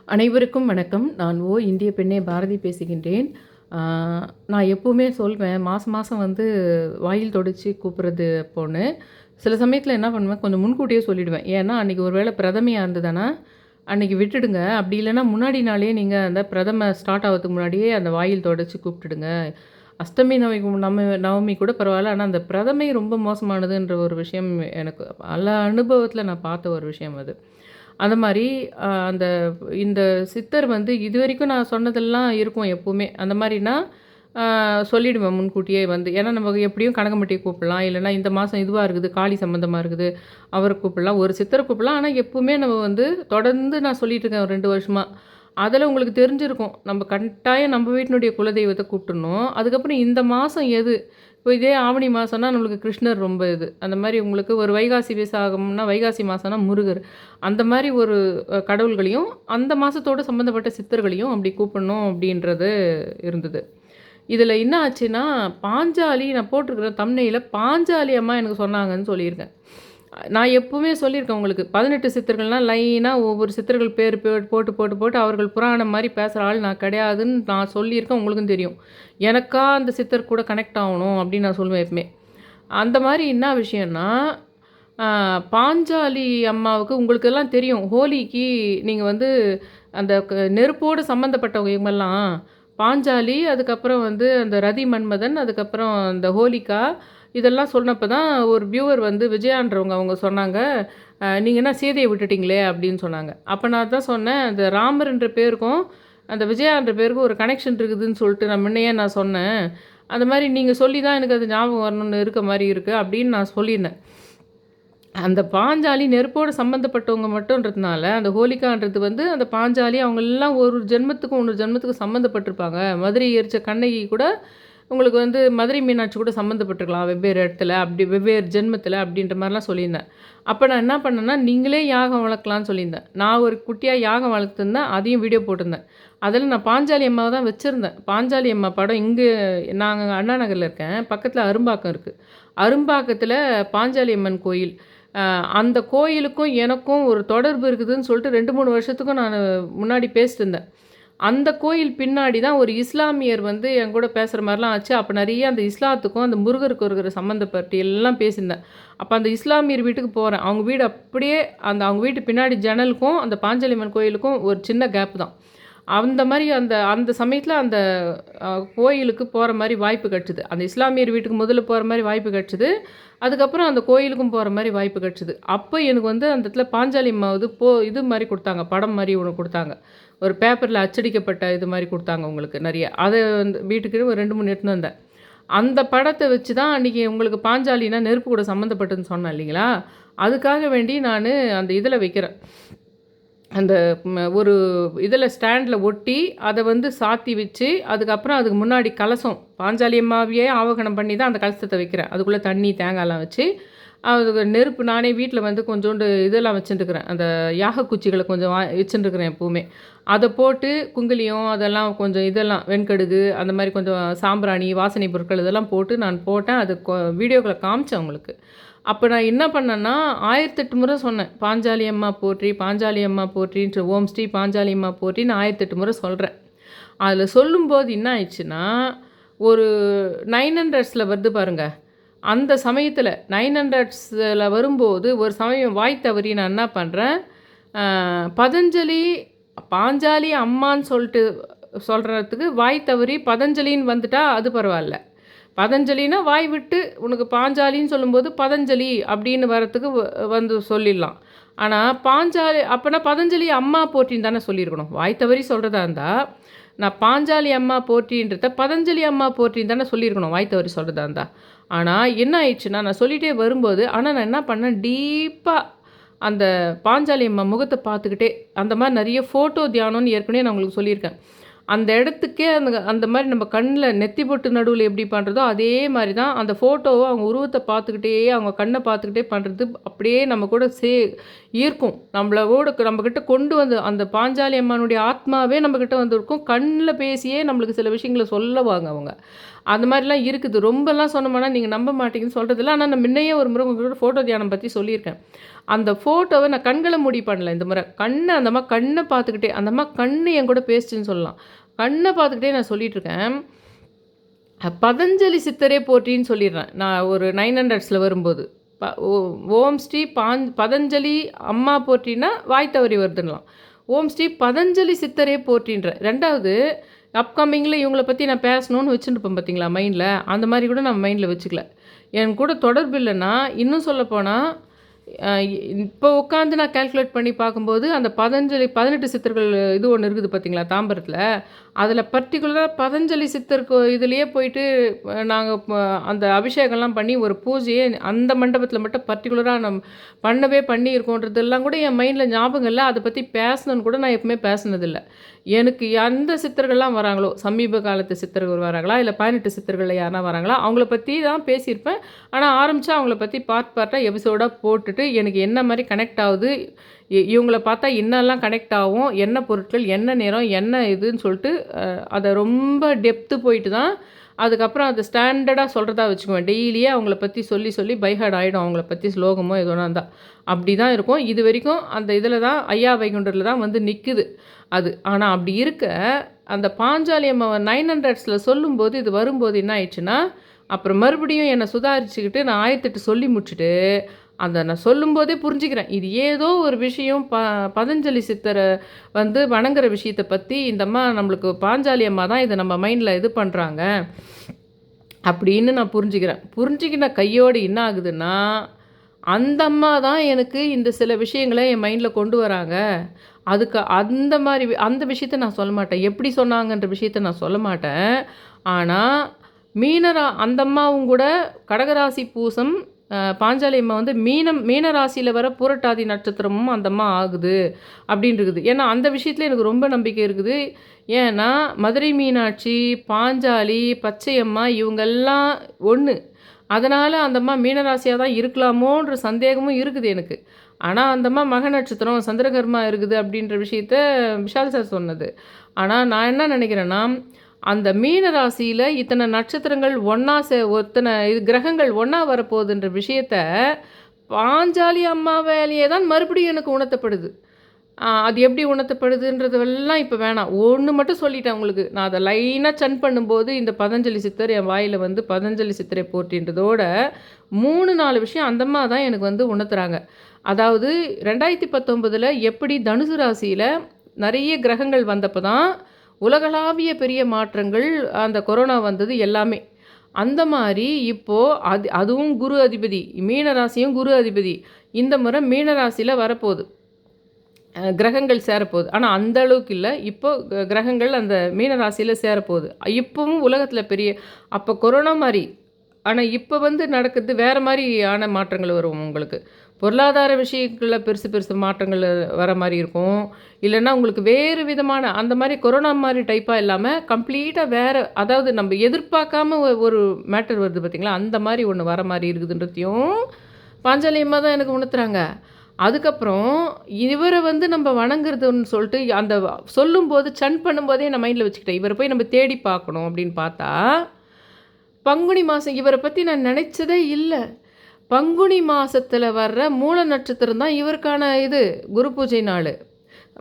அனைவருக்கும் வணக்கம். நான் இந்திய பெண்ணே பாரதி பேசுகின்றேன். ஆ நான் எப்பவுமே சொல்வேன், மாசம் மாசம் வந்து வாயில் தொடச்சு கூப்பிடுறது அப்போன்னு. சில சமயத்தில என்ன பண்ணுவேன், கொஞ்சம் முன்கூட்டியே சொல்லிடுவேன். ஏன்னா, அன்னைக்கு ஒரு வேளை பிரதமையா இருந்ததுன்னா, அன்னைக்கு விட்டுடுங்க. அப்படி இல்லன்னா, முன்னாடி நாளே நீங்க அந்த பிரதம ஸ்டார்ட் ஆவறதுக்கு முன்னாடியே அந்த வாயில் தொடச்சு கூப்பிட்டுடுங்க. அஷ்டமி நவமி கூட பரவால்ல. ஆனா, அந்த பிரதமை ரொம்ப மோசமானதுன்ற ஒரு விஷயம் எனக்கு பல அனுபவத்தில நான் பார்த்த ஒரு விஷயம் அது. அந்த மாரி அந்த இந்த சித்தர் வந்து இதுவரைக்கும் நான் சொன்னதெல்லாம் இருக்கும் எப்பவுமே. அந்த மாரினா, சொல்லிடுவேன் முன்கூட்டியே வந்து. ஏன்னா நம்ம எப்படியும் கனகம்பட்டிய கூப்பிடலாம். இல்லன்னா இந்த மாசம் இதுவா இருக்குது, காளி சம்மந்தமா இருக்குது, அவர கூப்பிடலாம். ஒரு சித்தர கூப்பிடலாம். ஆனா எப்பவுமே நம்ம வந்து தொடர்ந்து நான் சொல்லிட்டு இருக்கேன் ஒரு 2 வருஷமா. அதில உங்களுக்கு தெரிஞ்சிருக்கும். நம்ம கட்டாயம் நம்ம வீட்டினுடைய குலதெய்வத்த கூப்பிட்டுறணும். அதுக்கப்புறம் இந்த மாசம் எது? இப்போ இதே ஆவணி மாசம்னா நம்மளுக்கு கிருஷ்ணர் ரொம்ப இது. அந்த மாரி உங்களுக்கு ஒரு வைகாசி விசாகம்னா வைகாசி மாசம்னா முருகர். அந்த மாரி ஒரு கடவுள்களையும், அந்த மாசத்தோட சம்மந்தப்பட்ட சித்தர்களையும் அப்படி கூப்பிடணும் அப்படின்றது இருந்தது. இதில என்ன ஆச்சுன்னா, பாஞ்சாலி நான் போட்டிருக்கிறேன் தம்ப்நெயில்ல பாஞ்சாலி அம்மா எனக்கு சொன்னாங்கன்னு சொல்லியிருக்கேன். நான் எப்பவுமே சொல்லியிருக்கேன் உங்களுக்கு. 18 சித்தர்கள்னா லைனா ஒவ்வொரு சித்தர்கள் பேர் போட்டு, போட்டு, போட்டு அவர்கள் புராணம் மாரி பேசுகிற ஆள் நான் கிடையாதுன்னு நான் சொல்லியிருக்கேன். உங்களுக்கும் தெரியும். எனக்கா அந்த சித்தர் கூட கனெக்ட் ஆகணும் அப்படின்னு நான் சொல்லுவேன் எப்பவுமே. அந்த மாரி என்ன விஷயம்னா, ஆ பாஞ்சாலி அம்மாவுக்கு உங்களுக்கெல்லாம் தெரியும். ஹோலிக்கு நீங்க வந்து அந்த நெருப்போடு சம்மந்தப்பட்டவங்க இவங்கெல்லாம். பாஞ்சாலி, அதுக்கப்புறம் வந்து அந்த ரதி மன்மதன், அதுக்கப்புறம் அந்த ஹோலிகா இதெல்லாம் சொன்னப்ப தான் ஒரு வியூவர் வந்து விஜயான்றவங்க அவங்க சொன்னாங்க, "நீங்க என்ன சீதைய விட்டுட்டீங்களே?" அப்படின்னு சொன்னாங்க. அப்ப நான் தான் சொன்னேன், "அந்த ராமர்ன்ற பேருக்கும், அந்த விஜயான்ற பேருக்கும் ஒரு கனெக்ஷன் இருக்குதுன்னு சொல்லிட்டு நான் முன்னையே நான் சொன்னேன். அந்த மாரி நீங்க சொல்லி தான் எனக்கு அது ஞாபகம் வரணும்னு இருக்க மாரி இருக்கு." அப்படின்னு நான் சொல்லியிருந்தேன். அந்த பாஞ்சாலி நெருப்போடு சம்மந்தப்பட்டவங்க மட்டும்ன்றதுனால, அந்த ஹோலிகான்றது வந்து அந்த பாஞ்சாலி அவங்கெல்லாம் ஒரு ஜென்மத்துக்கும், இன்னொரு ஜென்மத்துக்கும் சம்மந்தப்பட்டிருப்பாங்க. மதுரை எரிச்ச கண்ணகி கூட உங்களுக்கு வந்து மதுரை மீனாட்சி கூட சம்மந்தப்பட்டுருக்கலாம் வெவ்வேறு இடத்துல, அப்படி வெவ்வேறு ஜென்மத்தில அப்படின்ற மாரிலாம் சொல்லியிருந்தேன். அப்ப நான் என்ன பண்ணேன்னா, நீங்களே யாகம் வளர்க்கலான்னு சொல்லியிருந்தேன். நான் ஒரு குட்டியா யாகம் வளர்த்துருந்தேன். அதையும் வீடியோ போட்டிருந்தேன். அதில நான் பாஞ்சாலி அம்மாவ தான் வச்சிருந்தேன். பாஞ்சாலி அம்மா படம் இங்க நாங்க அண்ணா நகர்ல இருக்கேன். பக்கத்தில அரும்பாக்கம் இருக்கு. அரும்பாக்கத்தில பாஞ்சாலி அம்மன் கோயில். அந்த கோயிலுக்கும் எனக்கும் ஒரு தொடர்பு இருக்குதுன்னு சொல்லிட்டு 2, 3 வருஷத்துக்கும் நானு முன்னாடி பேசிட்டு இருந்தேன். அந்த கோயில் பின்னாடி தான் ஒரு இஸ்லாமியர் வந்து என் கூட பேசுகிற மாரிலாம் ஆச்சு. அப்ப நெறைய அந்த இஸ்லாத்துக்கும், அந்த முருகருக்கும் இருக்கிற சம்மந்தப்பட்டு எல்லாம் பேசியிருந்தேன். அப்ப அந்த இஸ்லாமியர் வீட்டுக்கு போறேன். அவங்க வீடு அப்படியே அவங்க வீட்டு பின்னாடி ஜன்னலுக்கும், அந்த பாஞ்சாலியம்மன் கோயிலுக்கும் ஒரு சின்ன கேப் தான். அந்த மாரி அந்த அந்த சமயத்தில அந்த கோயிலுக்கு போற மாரி வாய்ப்பு கெடச்சது. அந்த இஸ்லாமியர் வீட்டுக்கு முதல்ல போற மாரி வாய்ப்பு கெடச்சது. அதுக்கப்புறம் அந்த கோயிலுக்கும் போற மாரி வாய்ப்பு கெடச்சது. அப்ப எனக்கு வந்து அந்த இடத்துல பாஞ்சாலி அம்மா இது இது மாரி குடுத்தாங்க. படம் மாரி ஒண்ணு குடுத்தாங்க. ஒரு பேப்பர்ல அச்சடிக்கப்பட்ட இது மாரி குடுத்தாங்க உங்களுக்கு நெறைய. அத வந்து வீட்டுக்கு ஒரு 2, 3 எடுத்துன்னு வந்தேன். அந்த படத்த வச்சு தான் அன்னைக்கு உங்களுக்கு பாஞ்சாலினா நெருப்பு கூட சம்மந்தப்பட்டதுன்னு சொன்னேன் இல்லைங்களா? அதுக்காக வேண்டி நானு அந்த இதில வைக்கிறேன். அந்த ஒரு இதில ஸ்டாண்ட்ல ஒட்டி, அத வந்து சாத்தி வச்சு, அதுக்கப்புறம் அதுக்கு முன்னாடி கலசம் பாஞ்சாலி அம்மாவையே ஆவாகனம் பண்ணி தான் அந்த கலசத்த வைக்கிறேன். அதுக்குள்ள தண்ணி, தேங்காய்லாம் வச்சு, அதுக்கு நெருப்பு நானே வீட்ல வந்து கொஞ்சோண்டு இதெல்லாம் வச்சுட்டுருக்கிறேன். அந்த யாக குச்சிகள கொஞ்சம் வச்சுட்டுருக்கிறேன் எப்பவுமே. அத போட்டு குங்கிலியம் அதெல்லாம் கொஞ்சம் இதெல்லாம் வெண்கடுகு அந்த மாரி கொஞ்சம் சாம்பிராணி, வாசனை பொருட்கள் இதெல்லாம் போட்டு நான் போட்டேன். அது வீடியோக்குள்ள காமிச்சேன் உங்களுக்கு. அப்ப நான் என்ன பண்ணேன்னா, 1008 முறை சொன்னேன். பாஞ்சாலி அம்மா போற்றி, பாஞ்சாலி அம்மா போற்றின்ற ஓம் ஸ்ரீ பாஞ்சாலி அம்மா போற்றின்னு 1008 முறை சொல்றேன். அதில சொல்லும்போது என்ன ஆயிடுச்சுன்னா, ஒரு 900ஸ்ல வருது பாருங்க. அந்த சமயத்தில 900ஸ்ல வரும்போது, ஒரு சமயம் வாய் தவறி நான் என்ன பண்றேன், பதஞ்சலி, பாஞ்சாலி அம்மான்னு சொல்ட்டு சொல்றதுக்கு வாய் தவறி பதஞ்சலின்னு வந்துட்டா அது பரவால்ல. பதஞ்சலின்னா வாய் விட்டு உனக்கு பாஞ்சாலின்னு சொல்லும்போது பதஞ்சலி அப்படின்னு வரத்துக்கு வந்து சொல்லிடலாம். ஆனா பாஞ்சாலி அப்பனா பதஞ்சலி அம்மா போற்றின்னு தானே சொல்லியிருக்கணும். வாய் தவறி சொல்றதா இருந்தா, நான் பாஞ்சாலி அம்மா போற்றின்றத பதஞ்சலி அம்மா போற்றின்னு தானே சொல்லியிருக்கணும். வாய் தவறி சொல்றதா இருந்தா. ஆனா என்ன ஆயிடுச்சுன்னா, நான் சொல்லிட்டே வரும்போது நான் என்ன பண்ணேன் டீப்பா அந்த பாஞ்சாலி அம்மா முகத்த பார்த்துக்கிட்டே, அந்த மாரி நெறைய ஃபோட்டோ தியானம்னு ஏற்கனவே நான் உங்களுக்கு சொல்லியிருக்கேன். அந்த இடத்துக்கே அந்த அந்த மாரி நம்ம கண்ல நெத்தி பொட்டு நடுவுல எப்படி பண்ணுறதோ, அதே மாரி தான் அந்த ஃபோட்டோவ அவங்க உருவத்த பார்த்துக்கிட்டே, அவங்க கண்ண பார்த்துக்கிட்டே பண்ணுறது அப்படியே நம்ம கூட ஈர்க்கும். நம்மகிட்ட கொண்டு வந்து அந்த பாஞ்சாலி அம்மானுடைய ஆத்மாவே நம்மகிட்ட வந்திருக்கும். கண்ல பேசியே நம்மளுக்கு சில விஷயங்கள சொல்லுவாங்க அவங்க. அந்த மாரிலாம் இருக்குது. ரொம்பலாம் சொன்னோம்னா நீங்க நம்ப மாட்டீங்கன்னு சொல்றதில்ல. ஆனா நான் முன்னையே ஒரு முறை உங்ககிட்ட ஃபோட்டோ தியானம் பத்தி சொல்லியிருக்கேன். அந்த ஃபோட்டோவை நான் கண்களை மூடி பண்ணல இந்த முறை. அந்த அம்மா கண்ணை பார்த்துக்கிட்டே அந்த அம்மா கண்ணு என் கூட பேசுச்சுன்னு சொல்லலாம். கண்ணை பார்த்துக்கிட்டே நான் சொல்லிகிட்ருக்கேன். பதஞ்சலி சித்தரே போற்றின்னு சொல்லிடுறேன் நான் ஒரு 900ஸ்ல வரும்போது. ஓம் ஸ்ரீ பதஞ்சலி அம்மா போற்றின்னா வாய் தவறி வருதுன்னலாம். ஓம் ஸ்ரீ பதஞ்சலி சித்தரே போற்றின்ற. 2வது அப்கமிங்கில் இவங்கள பற்றி நான் பேசணும்னு வச்சுருப்பேன் பார்த்தீங்களா மைண்டில். அந்த மாதிரி கூட நான் மைண்டில் வச்சுக்கல. என் கூட தொடர்பு இல்லைன்னா இன்னும் சொல்லப்போனால் இப்போ உட்காந்து நான் கால்குலேட் பண்ணி பார்க்கும்போது அந்த பதஞ்சலி 18 சித்தர்கள் இது ஒன்று இருக்குது பார்த்தீங்களா தாம்பரத்தில். அதில் பர்டிகுலராக பதஞ்சலி சித்தருக்கு இதுலேயே போயிட்டு நாங்கள் அந்த அபிஷேகம்லாம் பண்ணி ஒரு பூஜையை அந்த மண்டபத்தில் மட்டும் பர்டிகுலராக பண்ணியிருக்கோன்றதெல்லாம் கூட என் மைண்டில் ஞாபகம் இல்லை. அதை பற்றி பேசணுன்னு கூட நான் எப்பவுமே பேசினதில்லை. எனக்கு எந்த சித்தர்கள்லாம் வராங்களோ, சமீப காலத்து சித்தர்கள் வராங்களா இல்லை 18 சித்தர்களில் யாருனா வராங்களா, அவங்கள பற்றி தான் பேசியிருப்பேன். ஆனால் ஆரம்பித்தா அவங்கள பற்றி பார்ட்டாக எபிசோடாக போட்டுட்டு எனக்கு என்ன மாதிரி கனெக்ட் ஆகுது, இவங்கள பார்த்தா என்னெல்லாம் கனெக்ட் ஆகும், என்ன பொருட்கள், என்ன நேரம், என்ன இதுன்னு சொல்லிட்டு அதை ரொம்ப டெப்த்து போயிட்டு தான் அதுக்கப்புறம் அதை ஸ்டாண்டர்டாக சொல்கிறதா வச்சுக்குவேன். டெய்லியே அவங்கள பற்றி சொல்லி சொல்லி பைஹார்ட் ஆகிடும். அவங்கள பற்றி ஸ்லோகமோ எதுனா இருந்தால் அப்படி தான் இருக்கும். இது வரைக்கும் அந்த இதில் தான் ஐயா வைகுண்டரில் தான் வந்து நிற்குது அது. ஆனால் அப்படி இருக்க அந்த பாஞ்சாலி அம்மா 900ஸ்ல சொல்லும்போது இது வரும்போது என்ன ஆயிடுச்சுன்னா, அப்புறம் மறுபடியும் என்னை சுதாரிச்சுக்கிட்டு நான் 1008 சொல்லி முடிச்சுட்டு அந்த நான் சொல்லும்போதே புரிஞ்சுக்கிறேன். இது ஏதோ ஒரு விஷயம் பதஞ்சலி சித்தரை வந்து வணங்குற விஷயத்தை பற்றி இந்த அம்மா நம்மளுக்கு பாஞ்சாலி அம்மா தான் இதை நம்ம மைண்டில் இது பண்ணுறாங்க அப்படின்னு நான் புரிஞ்சுக்கின கையோடு என்ன ஆகுதுன்னா, அந்த அம்மா தான் எனக்கு இந்த சில விஷயங்களை என் மைண்டில் கொண்டு வராங்க. அதுக்கு அந்த விஷயத்த நான் சொல்ல மாட்டேன். எப்படி சொன்னாங்கன்ற விஷயத்த நான் சொல்ல மாட்டேன். ஆனால் அந்த அம்மாவும் கூட கடகராசி பூசம், பாஞ்சாலி அம்மா வந்து மீன ராசியில் வர பூரட்டாதி நட்சத்திரமும் அந்த அம்மா ஆகுது அப்படின்னு இருக்குது. ஏன்னா அந்த விஷயத்தில் எனக்கு ரொம்ப நம்பிக்கை இருக்குது. ஏன்னா மதுரை மீனாட்சி, பாஞ்சாலி, பச்சையம்மா இவங்கெல்லாம் ஒன்று. அதனால் அந்த அம்மா மீனராசியாக தான் இருக்கலாமோன்ற சந்தேகமும் இருக்குது எனக்கு. ஆனால் அந்த அம்மா மக நட்சத்திரம் சந்திரகர்மா இருக்குது அப்படின்ற விஷயத்த விஷால் சார் சொன்னது. ஆனால் நான் என்ன நினைக்கிறேன்னா, அந்த மீன ராசியில் இத்தனை நட்சத்திரங்கள் ஒத்தனை கிரகங்கள் ஒன்றா வரப்போகுதுன்ற விஷயத்த பாஞ்சாலி அம்மா வேலையே தான் மறுபடியும் எனக்கு உணர்த்தப்படுது. அது எப்படி உணர்த்தப்படுதுன்றதெல்லாம் இப்போ வேணாம். ஒன்று மட்டும் சொல்லிட்டேன் உங்களுக்கு. நான் அதை லைனாக சன் பண்ணும்போது இந்த பதஞ்சலி சித்தர் என் வாயில் வந்து பதஞ்சலி சித்தரை போற்றின்றதோட 3-4 விஷயம் அந்தம்மா தான் எனக்கு வந்து உணர்த்துறாங்க. அதாவது 2019 எப்படி தனுசு ராசியில் நிறைய கிரகங்கள் வந்தப்போ தான் உலகளாவிய பெரிய மாற்றங்கள், அந்த கொரோனா வந்தது எல்லாமே. அந்த மாதிரி இப்போது அதுவும் குரு அதிபதி, மீன ராசியும் குரு அதிபதி. இந்த முறை மீன ராசியில் வரப்போகுது, கிரகங்கள் சேரப்போகுது. ஆனால் அந்த அளவுக்கு இல்லை. இப்போது கிரகங்கள் அந்த மீன ராசியில் சேரப்போகுது. இப்போவும் உலகத்தில் பெரிய அப்போ கொரோனா மாதிரி, ஆனால் இப்போ வந்து நடக்குது வேறு மாதிரியான மாற்றங்கள் வரும் உங்களுக்கு. பொருளாதார விஷயங்களில் பெருசு மாற்றங்கள் வர மாதிரி இருக்கும். இல்லைன்னா உங்களுக்கு வேறு விதமான அந்த மாதிரி கொரோனா மாதிரி டைப்பாக இல்லாமல் கம்ப்ளீட்டாக வேறு, அதாவது நம்ம எதிர்பார்க்காம ஒரு மேட்டர் வருது பார்த்திங்களா, அந்த மாதிரி ஒன்று வர மாதிரி இருக்குதுன்றதையும் பாஞ்சாலியம்மா தான் எனக்கு உணர்த்துறாங்க. அதுக்கப்புறம் இவரை வந்து நம்ம வணங்குறதுன்னு சொல்லிட்டு அந்த சொல்லும்போது சன் பண்ணும்போதே நான் மைண்டில் வச்சுக்கிட்டேன், இவரை போய் நம்ம தேடி பார்க்கணும் அப்படின்னு பார்த்தா பங்குனி மாதம் இவரை பற்றி நான் நினச்சதே இல்லை. பங்குனி மாதத்தில் வர்ற மூல நட்சத்திரம் தான் இவருக்கான குரு பூஜை நாள்.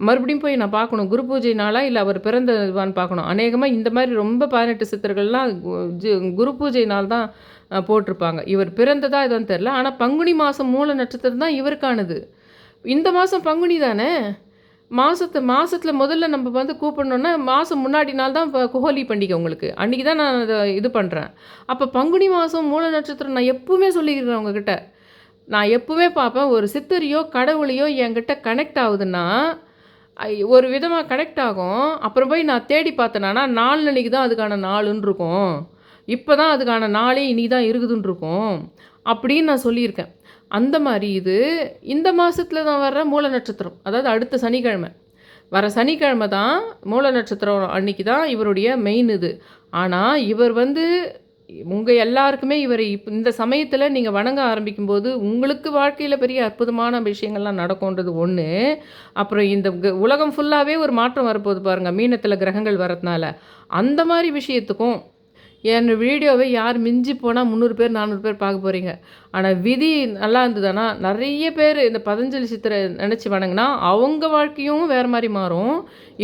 மறுபடியும் போய் நான் பார்க்கணும், குரு பூஜை நாளாக இல்லை அவர் பிறந்தவான்னு பார்க்கணும். அநேகமாக இந்த மாதிரி ரொம்ப 18 சித்தர்கள்லாம் குரு பூஜை நாள் தான் போட்டிருப்பாங்க. இவர் பிறந்ததா எதுவும் தெரில. ஆனால் பங்குனி மாதம் மூல நட்சத்திரம் தான் இவருக்கானது. இந்த மாதம் பங்குனி தானே, மாதத்தில் முதல்ல நம்ம வந்து கூப்பிடணுன்னா மாதம் முன்னாடி நாள் தான் இப்போ ஹோலி பண்டிகை உங்களுக்கு, அன்றைக்கி தான் நான் அதை இது பண்ணுறேன். அப்போ பங்குனி மாதம் மூல நட்சத்திரம் நான் எப்பவுமே சொல்லிக்கிறேன் உங்ககிட்ட. நான் எப்பவுமே பார்ப்பேன், ஒரு சித்தரையோ கடவுளையோ என்கிட்ட கனெக்ட் ஆகுதுன்னா ஒரு விதமாக கனெக்ட் ஆகும். அப்புறம் போய் நான் தேடி பார்த்தேன்னா 4 அன்றைக்கி தான் அதுக்கான நாளுன்னு இருக்கும், இப்போ தான் அதுக்கான நாளே இன்றைக்கி தான் இருக்குதுன்னு இருக்கும் அப்படின்னு நான் சொல்லியிருக்கேன். அந்த மாதிரி இந்த மாதத்தில் தான் வர்ற மூல நட்சத்திரம், அதாவது அடுத்த சனிக்கிழமை வர சனிக்கிழமை தான் மூல நட்சத்திரம், அன்றைக்கி தான் இவருடைய மெயின் ஆனால் இவர் வந்து உங்கள் எல்லாருக்குமே இவர் இந்த சமயத்தில் நீங்கள் வணங்க ஆரம்பிக்கும்போது உங்களுக்கு வாழ்க்கையில் பெரிய அற்புதமான விஷயங்கள்லாம் நடக்கும்ன்றது ஒன்று. அப்புறம் இந்த உலகம் ஃபுல்லாகவே ஒரு மாற்றம் வரப்போகுது பாருங்கள், மீனத்தில் கிரகங்கள் வரதுனால. அந்த மாதிரி விஷயத்துக்கும் என் வீடியோவை யார் மிஞ்சி போனால் 300 பேர் 400 பேர் பார்க்க போகிறீங்க. ஆனால் விதி நல்லா இருந்ததுன்னா நிறைய பேர் இந்த பதஞ்சலி சித்தரை நினச்சி வணங்கினா அவங்க வாழ்க்கையும் வேறு மாதிரி மாறும்.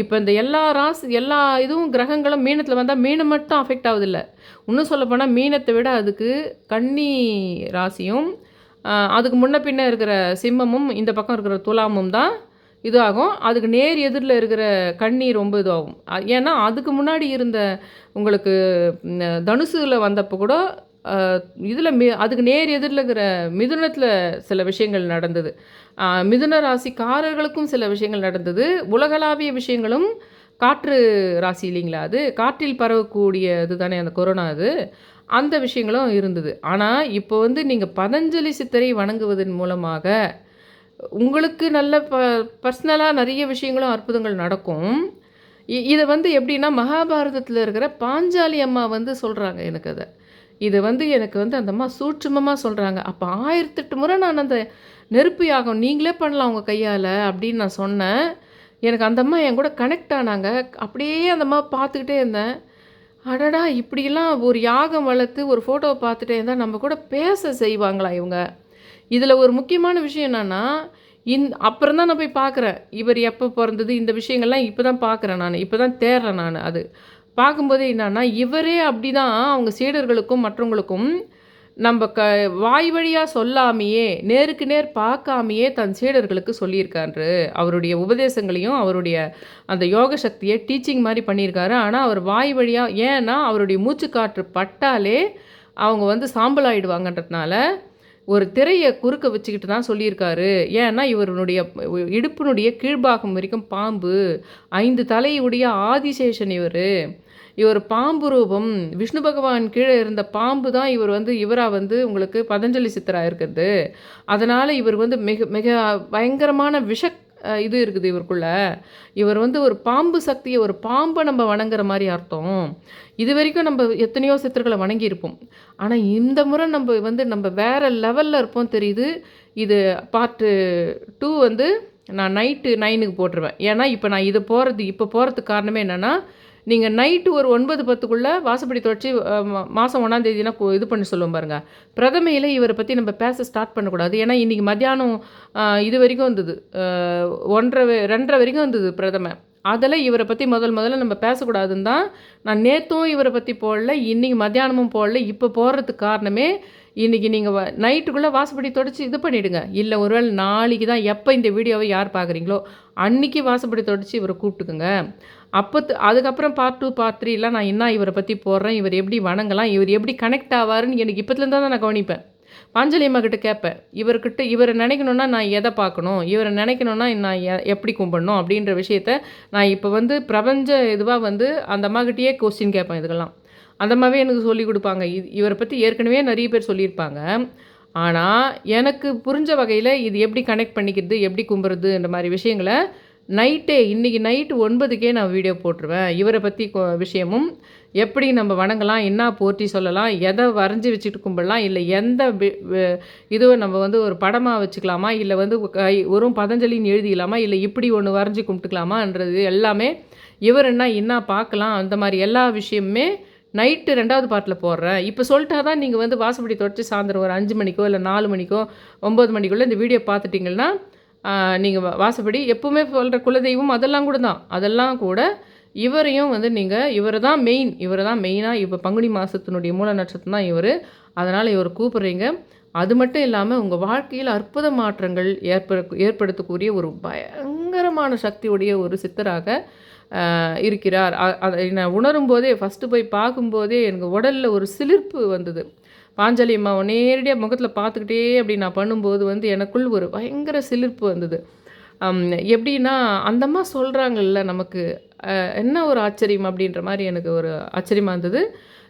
இப்போ இந்த எல்லா இதுவும் கிரகங்களும் மீனத்தில் வந்தால் மீனம் மட்டும் அஃபெக்ட் ஆகுதில்ல. இன்னும் சொல்லப்போனால் மீனத்தை விட அதுக்கு கன்னி ராசியும் அதுக்கு முன்ன பின்ன இருக்கிற சிம்மமும் இந்த பக்கம் இருக்கிற துலாமும் தான் இதாகும். அதுக்கு நேர் எதிரில் இருக்கிற கன்னி ரொம்ப இதுவாகும். ஏன்னா அதுக்கு முன்னாடி இருந்த உங்களுக்கு தனுசுல வந்தப்போ கூட இதில் அதுக்கு நேர் எதிரில் இருக்கிற மிதுனத்தில் சில விஷயங்கள் நடந்தது. மிதுன ராசிக்காரர்களுக்கும் சில விஷயங்கள் நடந்தது. உலகளாவிய விஷயங்களும் காற்று ராசி இல்லைங்களா, அது காற்றில் பரவக்கூடிய இது தானே அந்த கொரோனா. அந்த விஷயங்களும் இருந்தது. ஆனால் இப்போ வந்து நீங்கள் பதஞ்சலி சித்தரை வணங்குவதன் மூலமாக உங்களுக்கு நல்ல பர்சனலாக நிறைய விஷயங்களும் அற்புதங்கள் நடக்கும். இதை வந்து எப்படின்னா மகாபாரதத்தில் இருக்கிற பாஞ்சாலி அம்மா வந்து சொல்கிறாங்க எனக்கு அதை. இது வந்து எனக்கு வந்து அந்த அம்மா சூட்சுமமாக சொல்கிறாங்க. அப்போ 1008 முறை நான் அந்த நெருப்பு யாகம் நீங்களே பண்ணலாம் உங்கள் கையால் அப்படின்னு நான் சொன்னேன். எனக்கு அந்த அம்மா என் கூட கனெக்ட் ஆனாங்க. அப்படியே அந்த அம்மா பார்த்துக்கிட்டே இருந்தேன். அடடா, இப்படிலாம் ஒரு யாகம் வளர்த்து ஒரு ஃபோட்டோவை பார்த்துட்டே இருந்தால் நம்ம கூட பேச செய்வாங்களா இவங்க. இதில் ஒரு முக்கியமான விஷயம் என்னென்னா, அப்புறம் தான் நான் போய் பார்க்குறேன் இவர் எப்போ பிறந்தது இந்த விஷயங்கள்லாம் இப்போ தான் பார்க்குறேன் நான். இப்போ தான் தேடுறேன் நான். அது பார்க்கும்போதே என்னன்னா இவரே அப்படி தான் அவங்க சீடர்களுக்கும் மற்றவங்களுக்கும் நம்ம வாய் வழியாக சொல்லாமையே நேருக்கு நேர் பார்க்காமையே தன் சீடர்களுக்கு சொல்லியிருக்காரு. அவருடைய உபதேசங்களையும் அவருடைய அந்த யோக சக்தியை டீச்சிங் மாதிரி பண்ணியிருக்காரு. ஆனால் அவர் வாய் வழியாக, ஏன்னா அவருடைய மூச்சுக்காற்று பட்டாலே அவங்க வந்து சாம்பல் ஆகிடுவாங்கன்றதுனால ஒரு திரையை குறுக்க வச்சுக்கிட்டு தான் சொல்லியிருக்காரு. ஏன்னா இவருடைய இடுப்பினுடைய கீழ்பாகம் வரைக்கும் பாம்பு, 5 தலையுடைய ஆதிசேஷன் இவர் பாம்பு ரூபம். விஷ்ணு பகவான் கீழே இருந்த பாம்பு தான் இவர் வந்து இவராக வந்து உங்களுக்கு பதஞ்சலி சித்தராக இருக்கிறது. அதனால் இவர் வந்து மிக மிக பயங்கரமான இது இருக்குது இவருக்குள்ள. இவர் வந்து ஒரு பாம்பு சக்தியை, ஒரு பாம்பை நம்ம வணங்குற மாதிரி அர்த்தம். இது வரைக்கும் நம்ம எத்தனையோ சித்தர்களை வணங்கியிருப்போம். ஆனால் இந்த முறை நம்ம வேறு லெவலில் இருப்போம் தெரியுது. இது பார்ட்டு 2 வந்து நான் நைட்டு 9க்கு போட்டுருவேன். ஏன்னா இப்போ நான் இப்போ போகிறதுக்கு காரணமே என்னென்னா, நீங்கள் நைட்டு ஒரு 9-10க்குள்ளே வாசப்படி தொடச்சி மாதம் 1ஆம் தேதினா இது பண்ணி சொல்லுவோம் பாருங்கள். பிரதமையில் இவரை பற்றி நம்ம பேச ஸ்டார்ட் பண்ணக்கூடாது. ஏன்னா இன்றைக்கி மத்தியானம் இது வரைக்கும் வந்தது, 1:30 வரைக்கும் வந்தது பிரதமை. அதில் இவரை பற்றி முதல்ல நம்ம பேசக்கூடாதுன்னு தான் நான் நேற்றும் இவரை பற்றி போடல, இன்றைக்கி மத்தியானமும் போடல. இப்போ போடுறதுக்கு காரணமே இன்றைக்கி நீங்கள் நைட்டுக்குள்ளே வாசப்படி தொடச்சி இது பண்ணிவிடுங்க. இல்லை ஒருவேளை நாளைக்கு தான், எப்போ இந்த வீடியோவை யார் பார்க்குறீங்களோ அன்றைக்கி வாசப்படி தொடச்சி இவரை கூப்பிட்டுக்குங்க. அதுக்கப்புறம் பார்ட் 2 பார்ட் 3 நான் என்ன இவரை பற்றி போடுறேன், இவர் எப்படி வணங்கலாம், இவர் எப்படி கனெக்ட் ஆவாருன்னு எனக்கு இப்போத்துலேருந்து தான் நான் கவனிப்பேன். பாஞ்சாலி அம்மா கிட்ட கேட்பேன், இவரை நினைக்கணுன்னா நான் எதை பார்க்கணும், இவரை நினைக்கணுன்னா நான் எப்படி கும்பிடணும் அப்படின்ற விஷயத்த நான் இப்போ வந்து பிரபஞ்ச இதுவாக வந்து அந்த அம்மாக்கிட்டேயே கொஸ்டின் கேட்பேன். இதுக்கெல்லாம் அந்த அம்மாவே எனக்கு சொல்லி கொடுப்பாங்க. இவரை பற்றி ஏற்கனவே நிறைய பேர் சொல்லியிருப்பாங்க. ஆனால் எனக்கு புரிஞ்ச வகையில் இது எப்படி கனெக்ட் பண்ணிக்கிறது, எப்படி கும்பிட்றதுன்ற மாதிரி விஷயங்களை இன்றைக்கி நைட்டு 9க்கே நான் வீடியோ போட்டுருவேன். இவரை பற்றி விஷயமும் எப்படி நம்ம வணங்கலாம், என்ன போற்றி சொல்லலாம், எதை வரைஞ்சி வச்சுட்டு கும்பிடலாம், இல்லை எந்த இதுவை நம்ம வந்து ஒரு படமாக வச்சுக்கலாமா, இல்லை வந்து ஒரு பதஞ்சலின்னு எழுதிக்கலாமா, இல்லை இப்படி ஒன்று வரைஞ்சி கும்பிட்டுக்கலாமான்றது எல்லாமே இவர் என்ன பார்க்கலாம், அந்த மாதிரி எல்லா விஷயமுமே நைட்டு 2வது பார்ட்டில் போடுறேன். இப்போ சொல்லிட்டா தான் நீங்கள் வந்து வாசப்படி தொடச்சி சாயந்தரம் ஒரு 5 மணிக்கோ இல்லை 4 மணிக்கோ 9 மணிக்குள்ளே இந்த வீடியோ பார்த்துட்டிங்கன்னா நீங்கள் வாசப்படி எப்போவுமே சொல்கிற குலதெய்வம் அதெல்லாம் கூட இவரையும் வந்து நீங்கள் இவரை தான் மெயினாக இப்போ பங்குனி மாதத்தினுடைய மூல நட்சத்திரம் தான் இவர். அதனால் இவர் கூப்பிட்றீங்க. அது மட்டும் இல்லாமல் உங்கள் வாழ்க்கையில் அற்புத மாற்றங்கள் ஏற்படுத்தக்கூடிய ஒரு பயங்கரமான சக்தியுடைய ஒரு சித்தராக இருக்கிறார். அதை நான் உணரும் போதே, ஃபஸ்ட்டு போய் பார்க்கும்போதே எனக்கு உடலில் ஒரு சிலிர்ப்பு வந்தது. பாஞ்சாலி அம்மா நேரடியாக முகத்தில் பார்த்துக்கிட்டே அப்படி நான் பண்ணும்போது வந்து எனக்குள் ஒரு பயங்கர சிலிர்ப்பு வந்தது. எப்படின்னா அந்த அம்மா சொல்கிறாங்கல்ல, நமக்கு என்ன ஒரு ஆச்சரியம் அப்படின்ற மாதிரி எனக்கு ஒரு ஆச்சரியமாக இருந்தது.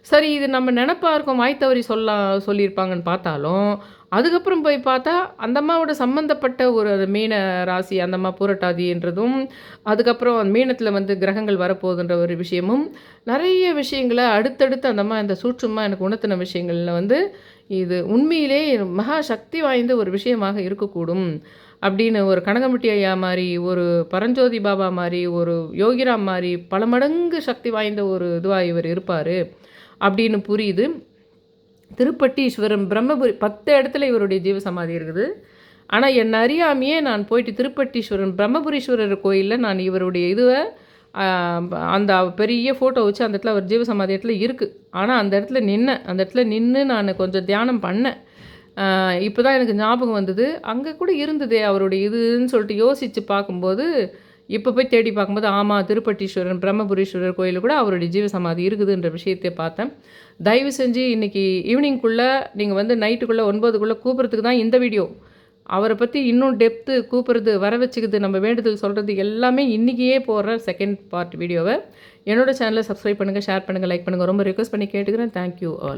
சரி, இது நம்ம நினப்பாக இருக்கும், வாய் தவறி சொல்லியிருப்பாங்கன்னு பார்த்தாலும் அதுக்கப்புறம் போய் பார்த்தா அந்த அம்மாவோட சம்மந்தப்பட்ட ஒரு மீன ராசி, அந்த அம்மா பூரட்டாதின்றதும், அதுக்கப்புறம் மீனத்தில் வந்து கிரகங்கள் வரப்போகுதுன்ற ஒரு விஷயமும், நிறைய விஷயங்களை அடுத்தடுத்து அந்த அம்மா இந்த சூட்சுமாக எனக்கு உணர்த்தின விஷயங்களில் வந்து இது உண்மையிலே மகா சக்தி வாய்ந்த ஒரு விஷயமாக இருக்கக்கூடும் அப்படின்னு ஒரு கனகமுட்டி ஐயா மாதிரி, ஒரு பரஞ்சோதி பாபா மாதிரி, ஒரு யோகிராம் மாதிரி பல மடங்கு சக்தி வாய்ந்த ஒரு இதுவாக இவர் இருப்பார் அப்படின்னு புரியுது. திருப்பட்டீஸ்வரம் பிரம்மபுரி 10 இடத்துல இவருடைய ஜீவசமாதி இருக்குது. ஆனால் என்னை அறியாமையே நான் போயிட்டு திருப்பட்டீஸ்வரம் பிரம்மபுரீஸ்வரர் கோயிலில் நான் இவருடைய அந்த பெரிய ஃபோட்டோ வச்சு அந்த இடத்துல அவர் ஜீவசமாதி இடத்துல இருக்குது. ஆனால் அந்த இடத்துல நின்று நான் கொஞ்சம் தியானம் பண்ணேன். இப்போ தான் எனக்கு ஞாபகம் வந்தது, அங்கே கூட இருந்ததே அவருடைய இதுன்னு சொல்லிட்டு யோசித்து பார்க்கும்போது, இப்போ போய் தேடி பார்க்கும்போது ஆமாம், திருப்பட்டீஸ்வரன் பிரம்மபுரீஸ்வரர் கோயிலில் கூட அவருடைய ஜீவசமாதி இருக்குதுன்ற விஷயத்தை பார்த்தேன். தயவு செஞ்சு இன்றைக்கி ஈவினிங்குள்ளே நீங்கள் நைட்டுக்குள்ளே 9க்குள்ளே கூப்பிட்றதுக்கு தான் இந்த வீடியோ. அவரை பற்றி இன்னும் டெப்த்து கூப்பிட்றது, வர வச்சுக்குது, நம்ம வேண்டுதல் சொல்கிறது எல்லாமே இன்றைக்கியே போடுறேன் செகண்ட் பார்ட் வீடியோவை. என்னோடய சேனலை சப்ஸ்கிரைப் பண்ணுங்கள், ஷேர் பண்ணுங்கள், லைக் பண்ணுங்கள். ரொம்ப ரிக்வெஸ்ட் பண்ணி கேட்டுக்கிறேன். Thank you all.